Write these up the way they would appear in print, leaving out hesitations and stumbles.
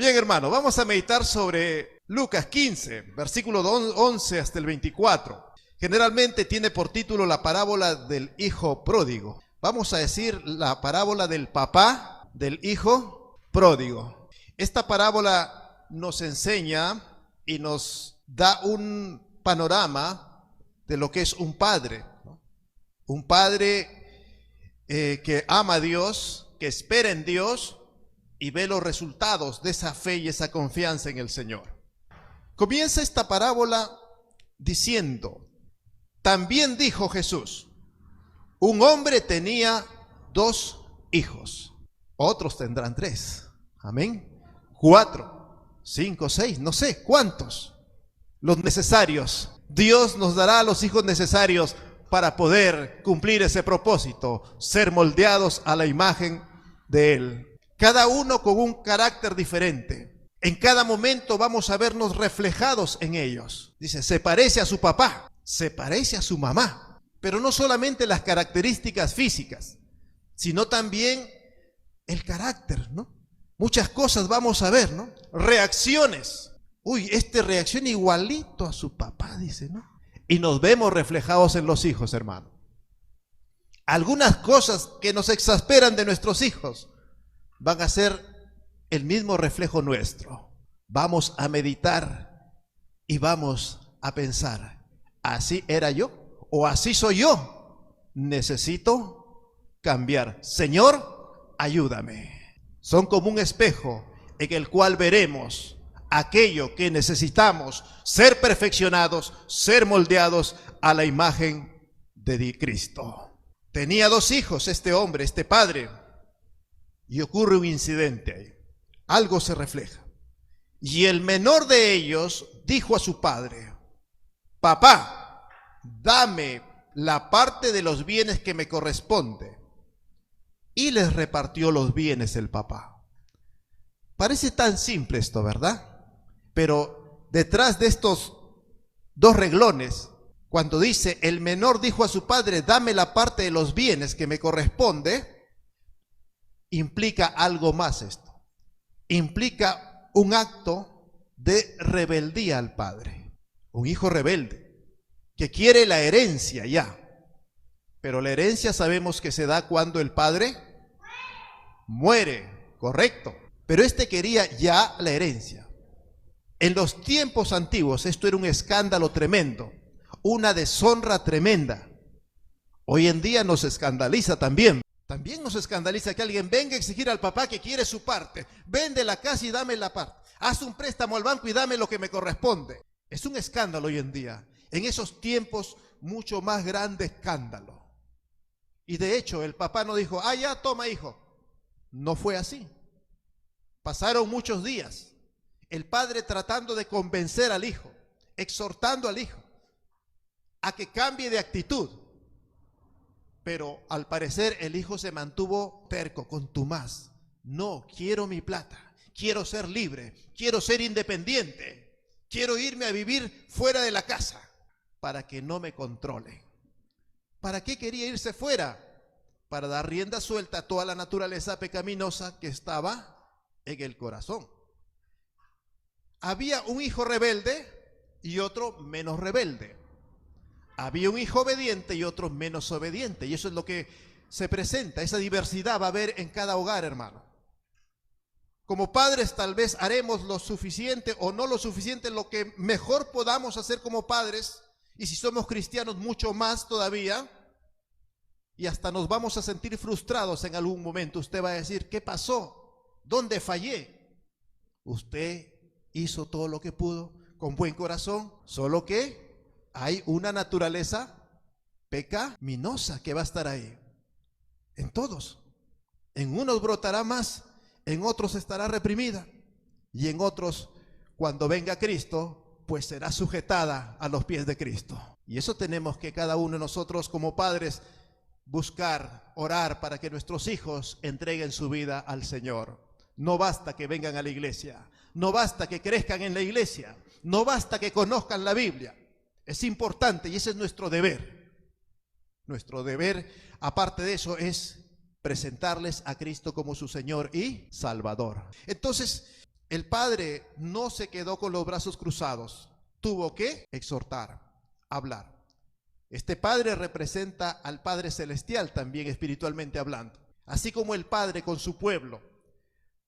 Bien, hermano, vamos a meditar sobre Lucas 15, versículo 11 hasta el 24. Generalmente tiene por título la parábola del hijo pródigo. Vamos a decir la parábola del papá del hijo pródigo. Esta parábola nos enseña y nos da un panorama de lo que es un padre, ¿no? Un padre que ama a Dios, que espera en Dios y ve los resultados de esa fe y esa confianza en el Señor. Comienza esta parábola diciendo: también dijo Jesús, un hombre tenía 2 hijos, otros tendrán 3, amén, 4, 5, 6, no sé cuántos, los necesarios. Dios nos dará los hijos necesarios para poder cumplir ese propósito, ser moldeados a la imagen de Él. Cada uno con un carácter diferente. En cada momento vamos a vernos reflejados en ellos. Dice, se parece a su papá, se parece a su mamá. Pero no solamente las características físicas, sino también el carácter, ¿no? Muchas cosas vamos a ver, ¿no? Reacciones. Uy, este reacciona igualito a su papá, dice, ¿no? Y nos vemos reflejados en los hijos, hermano. Algunas cosas que nos exasperan de nuestros hijos van a ser el mismo reflejo nuestro. Vamos a meditar y vamos a pensar, ¿así era yo? ¿O así soy yo? Necesito cambiar. Señor, ayúdame. Son como un espejo en el cual veremos aquello que necesitamos ser perfeccionados, ser moldeados a la imagen de Cristo. Tenía 2 hijos este hombre, este padre. Y ocurre un incidente ahí. Algo se refleja. Y el menor de ellos dijo a su padre: papá, dame la parte de los bienes que me corresponde. Y les repartió los bienes el papá. Parece tan simple esto, ¿verdad? Pero detrás de estos 2 renglones, cuando dice el menor dijo a su padre: dame la parte de los bienes que me corresponde, implica algo más esto. Implica un acto de rebeldía al padre. Un hijo rebelde que quiere la herencia ya. Pero la herencia sabemos que se da cuando el padre muere, correcto. Pero este quería ya la herencia. En los tiempos antiguos esto era un escándalo tremendo, una deshonra tremenda. Hoy en día nos escandaliza también. También nos escandaliza que alguien venga a exigir al papá que quiere su parte. Vende la casa y dame la parte. Haz un préstamo al banco y dame lo que me corresponde. Es un escándalo hoy en día. En esos tiempos, mucho más grande escándalo. Y de hecho, el papá no dijo: ah, ya, toma, hijo. No fue así. Pasaron muchos días. El padre tratando de convencer al hijo, exhortando al hijo a que cambie de actitud. Pero al parecer el hijo se mantuvo terco, contumaz. No, quiero mi plata, quiero ser libre, quiero ser independiente, quiero irme a vivir fuera de la casa para que no me controlen. ¿Para qué quería irse fuera? Para dar rienda suelta a toda la naturaleza pecaminosa que estaba en el corazón. Había un hijo rebelde y otro menos rebelde. Había un hijo obediente y otro menos obediente. Y eso es lo que se presenta. Esa diversidad va a haber en cada hogar, hermano. Como padres tal vez haremos lo suficiente o no lo suficiente, lo que mejor podamos hacer como padres. Y si somos cristianos, mucho más todavía. Y hasta nos vamos a sentir frustrados en algún momento. Usted va a decir: ¿qué pasó? ¿Dónde fallé? Usted hizo todo lo que pudo con buen corazón, solo que hay una naturaleza pecaminosa que va a estar ahí. En todos. En unos brotará más, en otros estará reprimida. Y en otros, cuando venga Cristo, pues será sujetada a los pies de Cristo. Y eso tenemos que cada uno de nosotros como padres buscar, orar para que nuestros hijos entreguen su vida al Señor. No basta que vengan a la iglesia. No basta que crezcan en la iglesia. No basta que conozcan la Biblia. Es importante y ese es nuestro deber. Nuestro deber, aparte de eso, es presentarles a Cristo como su Señor y Salvador. Entonces, El padre no se quedó con los brazos cruzados, tuvo que exhortar, hablar. Este padre representa al Padre Celestial también espiritualmente hablando. Así como el Padre con su pueblo.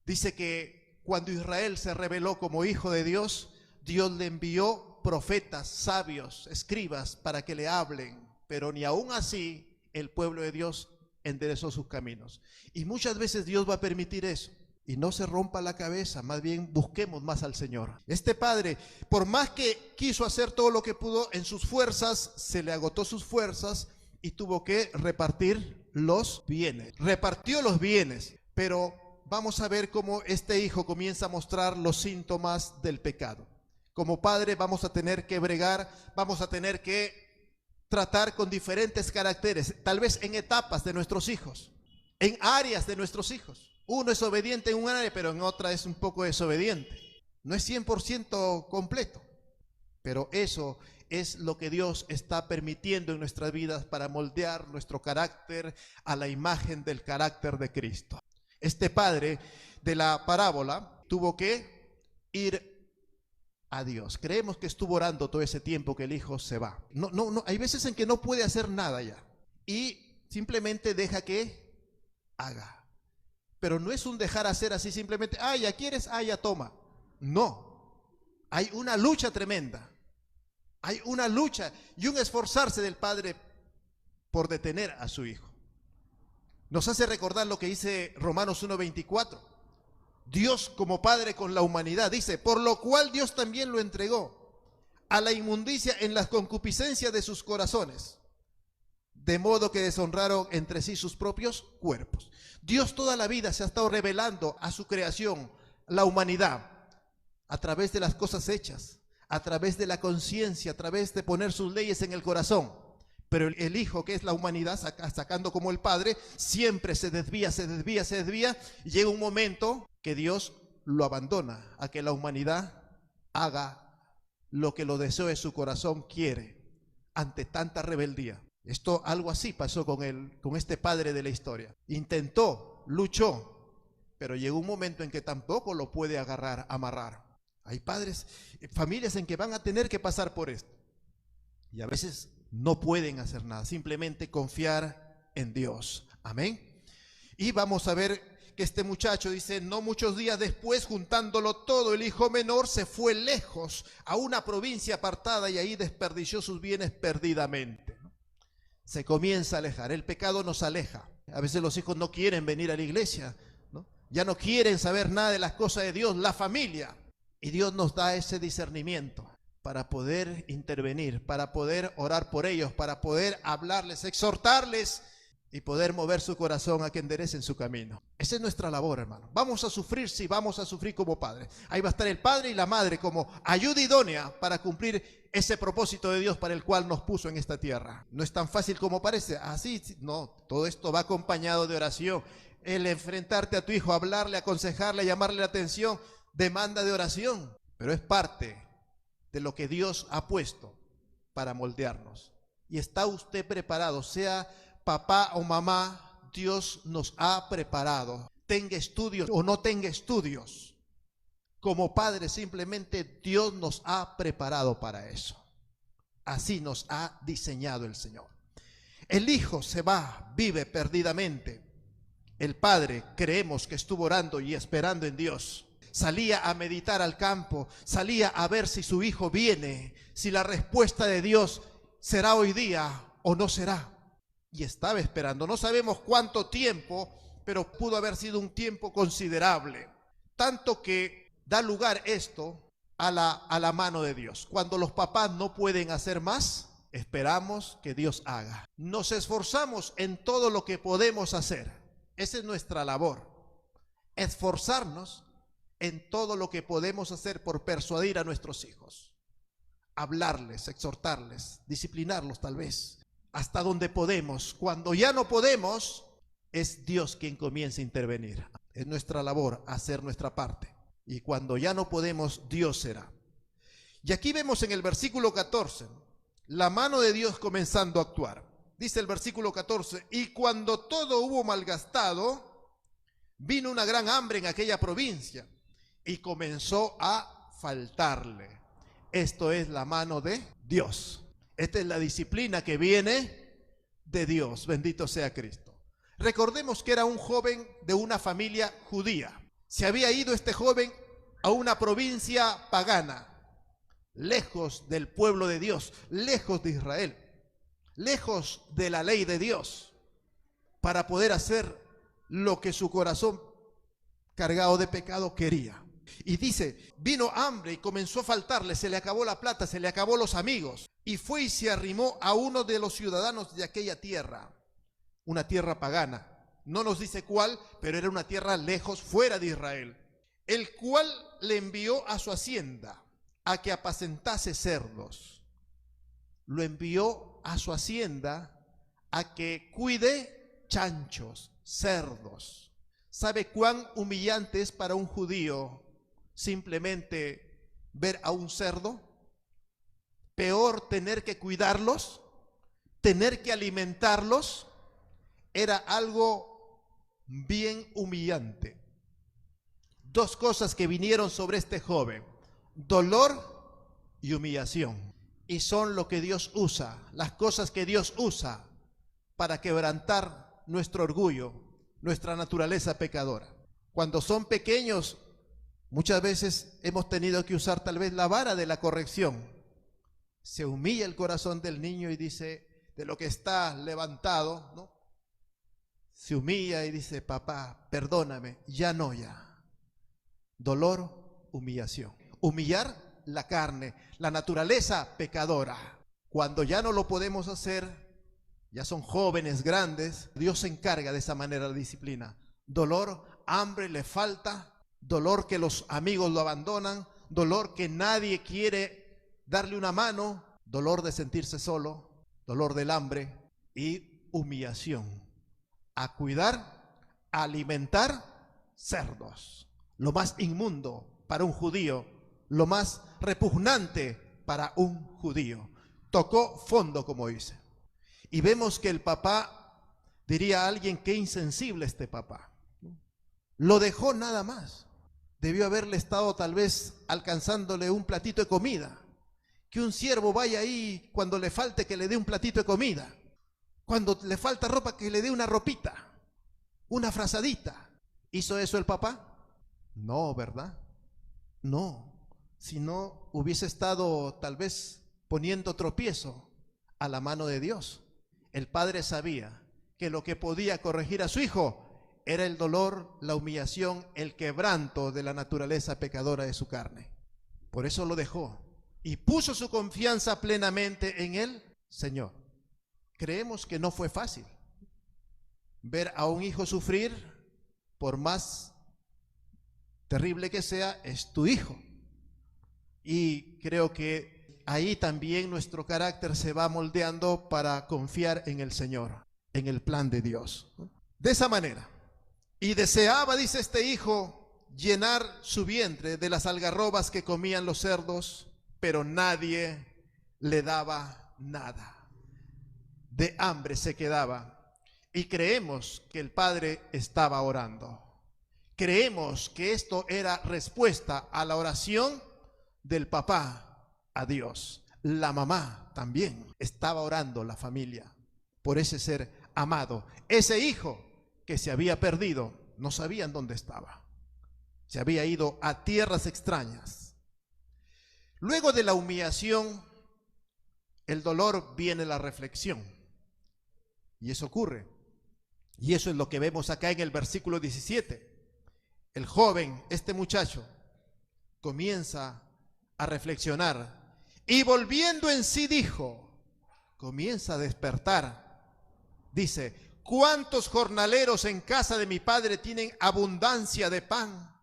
Dice que cuando Israel se reveló como hijo de Dios, Dios le envió profetas, sabios, escribas para que le hablen. Pero ni aún así el pueblo de Dios enderezó sus caminos. Y muchas veces Dios va a permitir eso. Y no se rompa la cabeza, más bien busquemos más al Señor. Este padre, por más que quiso hacer todo lo que pudo, en sus fuerzas, se le agotó sus fuerzas y tuvo que repartir los bienes. Repartió los bienes, pero vamos a ver cómo este hijo comienza a mostrar los síntomas del pecado. Como padre vamos a tener que bregar, vamos a tener que tratar con diferentes caracteres, tal vez en etapas de nuestros hijos, en áreas de nuestros hijos. Uno es obediente en un área, pero en otra es un poco desobediente. No es 100% completo, pero eso es lo que Dios está permitiendo en nuestras vidas para moldear nuestro carácter a la imagen del carácter de Cristo. Este padre de la parábola tuvo que ir a Dios. Creemos que estuvo orando todo ese tiempo que el hijo se va. No, hay veces en que no puede hacer nada ya y simplemente deja que haga. Pero no es un dejar hacer así simplemente, ya quieres, ya toma. No, hay una lucha tremenda. Hay una lucha y un esforzarse del padre por detener a su hijo. Nos hace recordar lo que dice Romanos 1:24. Dios como padre con la humanidad dice, por lo cual Dios también lo entregó a la inmundicia en las concupiscencias de sus corazones, de modo que deshonraron entre sí sus propios cuerpos. Dios toda la vida se ha estado revelando a su creación, la humanidad, a través de las cosas hechas, a través de la conciencia, a través de poner sus leyes en el corazón. Pero el hijo, que es la humanidad, sacando como el padre, siempre se desvía, y llega un momento que Dios lo abandona a que la humanidad haga lo que lo deseo de su corazón quiere, ante tanta rebeldía. Esto, algo así pasó con este padre de la historia. Intentó, luchó, pero llegó un momento en que tampoco lo puede amarrar. Hay padres, familias en que van a tener que pasar por esto. Y a veces no pueden hacer nada, simplemente confiar en Dios. Amén. Y vamos a ver que este muchacho dice, no muchos días después, juntándolo todo, el hijo menor se fue lejos a una provincia apartada y ahí desperdició sus bienes perdidamente. Se comienza a alejar, el pecado nos aleja. A veces los hijos no quieren venir a la iglesia, ¿no? Ya no quieren saber nada de las cosas de Dios, la familia. Y Dios nos da ese discernimiento para poder intervenir, para poder orar por ellos, para poder hablarles, exhortarles y poder mover su corazón a que enderecen su camino. Esa es nuestra labor, hermano. Vamos a sufrir, sí, vamos a sufrir como padres. Ahí va a estar el padre y la madre como ayuda idónea para cumplir ese propósito de Dios para el cual nos puso en esta tierra. No es tan fácil como parece. Así, no, todo esto va acompañado de oración. El enfrentarte a tu hijo, hablarle, aconsejarle, llamarle la atención, demanda de oración, pero es parte de lo que Dios ha puesto para moldearnos. Y está usted preparado, sea papá o mamá, Dios nos ha preparado. Tenga estudios o no tenga estudios, como padre simplemente Dios nos ha preparado para eso. Así nos ha diseñado el Señor. El hijo se va, vive perdidamente. El padre, creemos que estuvo orando y esperando en Dios. Salía a meditar al campo, salía a ver si su hijo viene, si la respuesta de Dios será hoy día o no será. Y estaba esperando, no sabemos cuánto tiempo, pero pudo haber sido un tiempo considerable. Tanto que da lugar esto a la mano de Dios. Cuando los papás no pueden hacer más, esperamos que Dios haga. Nos esforzamos en todo lo que podemos hacer. Esa es nuestra labor. Esforzarnos en todo lo que podemos hacer por persuadir a nuestros hijos. Hablarles, exhortarles, disciplinarlos tal vez. Hasta donde podemos. Cuando ya no podemos, es Dios quien comienza a intervenir. Es nuestra labor hacer nuestra parte. Y cuando ya no podemos, Dios será. Y aquí vemos en el versículo 14, la mano de Dios comenzando a actuar. Dice el versículo 14, y cuando todo hubo malgastado, vino una gran hambre en aquella provincia, y comenzó a faltarle. Esto es la mano de Dios. Esta es la disciplina que viene de Dios. Bendito sea Cristo. Recordemos que era un joven de una familia judía. Se había ido este joven a una provincia pagana, lejos del pueblo de Dios, lejos de Israel, lejos de la ley de Dios, para poder hacer lo que su corazón cargado de pecado quería. Y dice, vino hambre y comenzó a faltarle, se le acabó la plata, se le acabó los amigos, y fue y se arrimó a uno de los ciudadanos de aquella tierra, una tierra pagana. No nos dice cuál, pero era una tierra lejos, fuera de Israel, el cual le envió a su hacienda a que apacentase cerdos. Lo envió a su hacienda a que cuide chanchos, cerdos. ¿Sabe cuán humillante es para un judío simplemente ver a un cerdo? Peor tener que cuidarlos, tener que alimentarlos. Era algo bien humillante. Dos cosas que vinieron sobre este joven: dolor y humillación. Y son lo que Dios usa, las cosas que Dios usa para quebrantar nuestro orgullo, nuestra naturaleza pecadora. Cuando son pequeños, muchas veces hemos tenido que usar tal vez la vara de la corrección. Se humilla el corazón del niño y dice, de lo que está levantado, ¿no? Se humilla y dice, papá, perdóname, ya no, ya. Dolor, humillación. Humillar la carne, la naturaleza pecadora. Cuando ya no lo podemos hacer, ya son jóvenes, grandes, Dios se encarga de esa manera la disciplina. Dolor, hambre, le falta, dolor que los amigos lo abandonan, dolor que nadie quiere darle una mano, dolor de sentirse solo, dolor del hambre y humillación. A cuidar, a alimentar cerdos. Lo más inmundo para un judío, lo más repugnante para un judío. Tocó fondo, como dice. Y vemos que el papá, diría a alguien, qué insensible este papá. Lo dejó nada más. Debió haberle estado tal vez alcanzándole un platito de comida. Que un siervo vaya ahí cuando le falte, que le dé un platito de comida. Cuando le falta ropa, que le dé una ropita, una frazadita. ¿Hizo eso el papá? No, ¿verdad? No. Si no, hubiese estado tal vez poniendo tropiezo a la mano de Dios. El padre sabía que lo que podía corregir a su hijo era el dolor, la humillación, el quebranto de la naturaleza pecadora de su carne. Por eso lo dejó y puso su confianza plenamente en el Señor. Creemos que no fue fácil ver a un hijo sufrir, por más terrible que sea, es tu hijo. Y creo que ahí también nuestro carácter se va moldeando para confiar en el Señor, en el plan de Dios. De esa manera. Y deseaba, dice este hijo, llenar su vientre de las algarrobas que comían los cerdos, pero nadie le daba nada. De hambre se quedaba. Y creemos que el padre estaba orando. Creemos que esto era respuesta a la oración del papá a Dios. La mamá también estaba orando, la familia, por ese ser amado. Ese hijo que se había perdido, no sabían dónde estaba. Se había ido a tierras extrañas. Luego de la humillación, el dolor, viene la reflexión. Y eso ocurre. Y eso es lo que vemos acá en el versículo 17. El joven, este muchacho, comienza a reflexionar. Y volviendo en sí dijo, comienza a despertar. Dice, ¿cuántos jornaleros en casa de mi padre tienen abundancia de pan?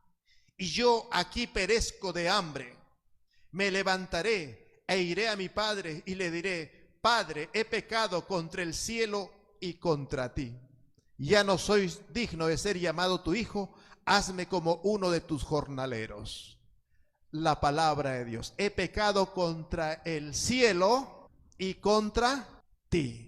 Y yo aquí perezco de hambre. Me levantaré e iré a mi padre y le diré, Padre, he pecado contra el cielo y contra ti. Ya no soy digno de ser llamado tu hijo, hazme como uno de tus jornaleros. La palabra de Dios. He pecado contra el cielo y contra ti.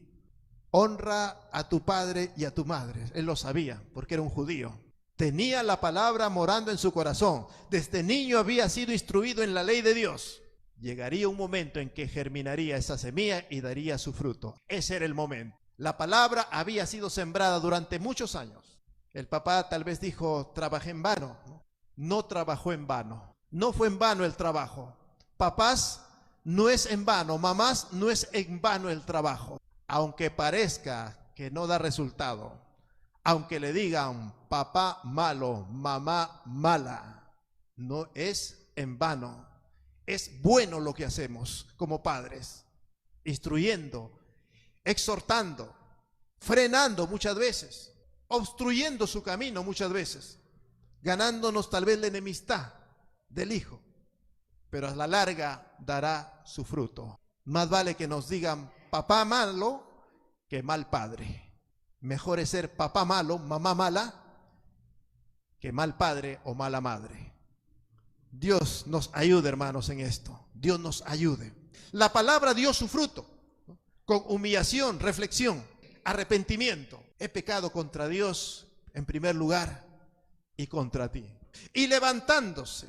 Honra a tu padre y a tu madre. Él lo sabía porque era un judío. Tenía la palabra morando en su corazón. Desde niño había sido instruido en la ley de Dios. Llegaría un momento en que germinaría esa semilla y daría su fruto. Ese era el momento. La palabra había sido sembrada durante muchos años. El papá tal vez dijo, trabajé en vano. No trabajó en vano. No fue en vano el trabajo. Papás, no es en vano. Mamás, no es en vano el trabajo. Aunque parezca que no da resultado. Aunque le digan papá malo, mamá mala, no es en vano. Es bueno lo que hacemos como padres, instruyendo, exhortando, frenando muchas veces, obstruyendo su camino muchas veces, ganándonos tal vez la enemistad del hijo, pero a la larga dará su fruto. Más vale que nos digan papá malo que mal padre. Mejor es ser papá malo, mamá mala, que mal padre o mala madre. Dios nos ayude, hermanos, en esto. Dios nos ayude. La palabra dio su fruto, ¿no? Con humillación, reflexión, arrepentimiento. He pecado contra Dios en primer lugar y contra ti. Y levantándose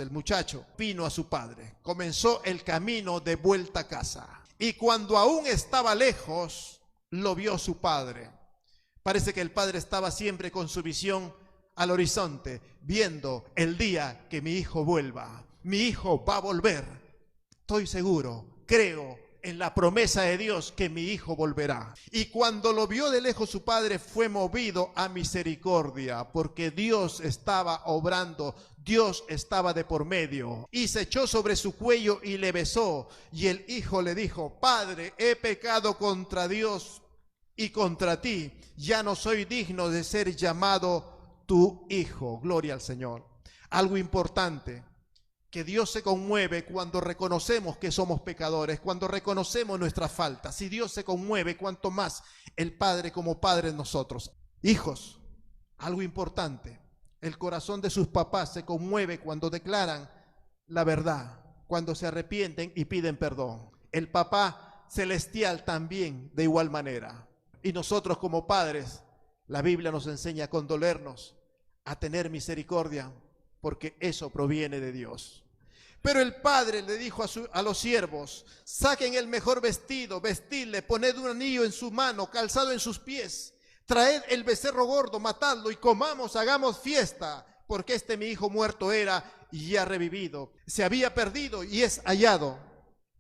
el muchacho, vino a su padre. Comenzó el camino de vuelta a casa. Y cuando aún estaba lejos, lo vio su padre. Parece que el padre estaba siempre con su visión al horizonte, viendo el día que mi hijo vuelva. Mi hijo va a volver. Estoy seguro, creo en la promesa de Dios que mi hijo volverá. Y cuando lo vio de lejos su padre, fue movido a misericordia, porque Dios estaba obrando, Dios estaba de por medio. Y se echó sobre su cuello y le besó. Y el hijo le dijo, Padre, he pecado contra Dios y contra ti. Ya no soy digno de ser llamado tu hijo. Gloria al Señor. Algo importante, que Dios se conmueve cuando reconocemos que somos pecadores, cuando reconocemos nuestras faltas. Si Dios se conmueve, cuanto más el Padre como Padre en nosotros. Hijos, algo importante, el corazón de sus papás se conmueve cuando declaran la verdad, cuando se arrepienten y piden perdón. El papá celestial también de igual manera. Y nosotros como padres, la Biblia nos enseña a condolernos, a tener misericordia, porque eso proviene de Dios. Pero el padre le dijo a los siervos, saquen el mejor vestido, vestidle, poned un anillo en su mano, calzado en sus pies, traed el becerro gordo, matadlo y comamos, hagamos fiesta, porque este mi hijo muerto era y ya revivido, se había perdido y es hallado.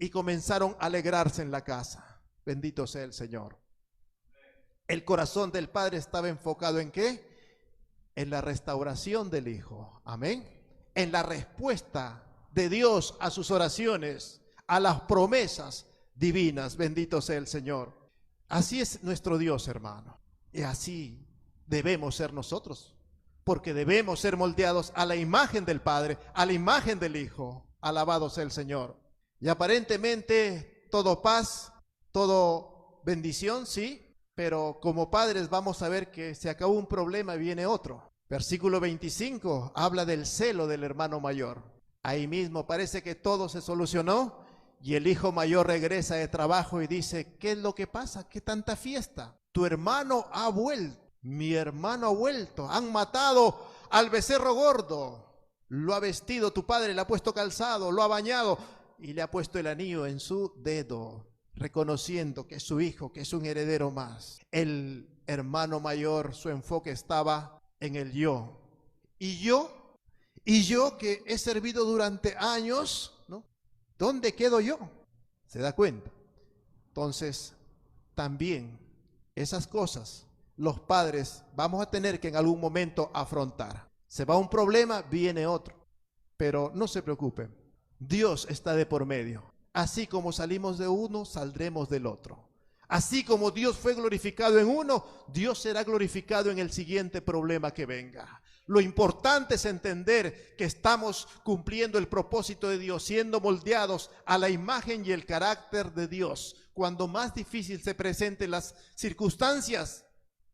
Y comenzaron a alegrarse en la casa. Bendito sea el Señor. El corazón del padre estaba enfocado ¿en qué? En la restauración del hijo. Amén. En la respuesta de Dios a sus oraciones, a las promesas divinas. Bendito sea el Señor. Así es nuestro Dios, hermano. Y así debemos ser nosotros, porque debemos ser moldeados a la imagen del Padre, a la imagen del Hijo. Alabado sea el Señor. Y aparentemente todo paz, todo bendición, sí, pero como padres vamos a ver que se acabó un problema y viene otro. Versículo 25 habla del celo del hermano mayor. Ahí mismo parece que todo se solucionó y el hijo mayor regresa de trabajo y dice, ¿qué es lo que pasa? ¿Qué tanta fiesta? Tu hermano ha vuelto, mi hermano ha vuelto, han matado al becerro gordo, lo ha vestido tu padre, le ha puesto calzado, lo ha bañado y le ha puesto el anillo en su dedo, reconociendo que es su hijo, que es un heredero más. El hermano mayor, su enfoque estaba en el yo. Y yo que he servido durante años, ¿no? ¿Dónde quedo yo? ¿Se da cuenta? Entonces, también esas cosas los padres vamos a tener que en algún momento afrontar. Se va un problema, viene otro. Pero no se preocupen, Dios está de por medio. Así como salimos de uno, saldremos del otro. Así como Dios fue glorificado en uno, Dios será glorificado en el siguiente problema que venga. Lo importante es entender que estamos cumpliendo el propósito de Dios, siendo moldeados a la imagen y el carácter de Dios. Cuando más difícil se presenten las circunstancias,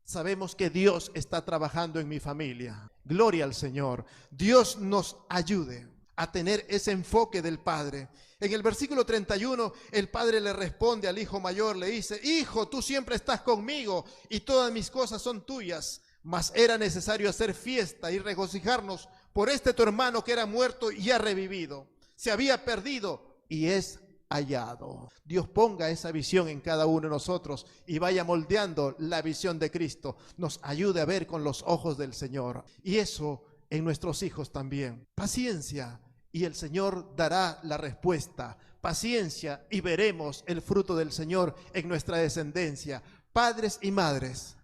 sabemos que Dios está trabajando en mi familia. Gloria al Señor. Dios nos ayude a tener ese enfoque del Padre. En el versículo 31, el padre le responde al hijo mayor, le dice, hijo, tú siempre estás conmigo y todas mis cosas son tuyas. Mas era necesario hacer fiesta y regocijarnos por este tu hermano que era muerto y ha revivido. Se había perdido y es hallado. Dios ponga esa visión en cada uno de nosotros y vaya moldeando la visión de Cristo. Nos ayude a ver con los ojos del Señor. Y eso en nuestros hijos también. Paciencia y el Señor dará la respuesta. Paciencia y veremos el fruto del Señor en nuestra descendencia. Padres y madres,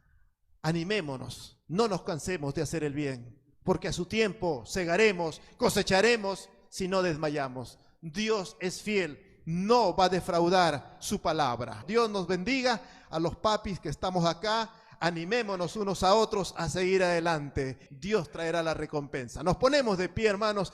animémonos, no nos cansemos de hacer el bien, porque a su tiempo segaremos, cosecharemos si no desmayamos. Dios es fiel, no va a defraudar su palabra. Dios nos bendiga a los papis que estamos acá. Animémonos unos a otros a seguir adelante. Dios traerá la recompensa. Nos ponemos de pie, hermanos,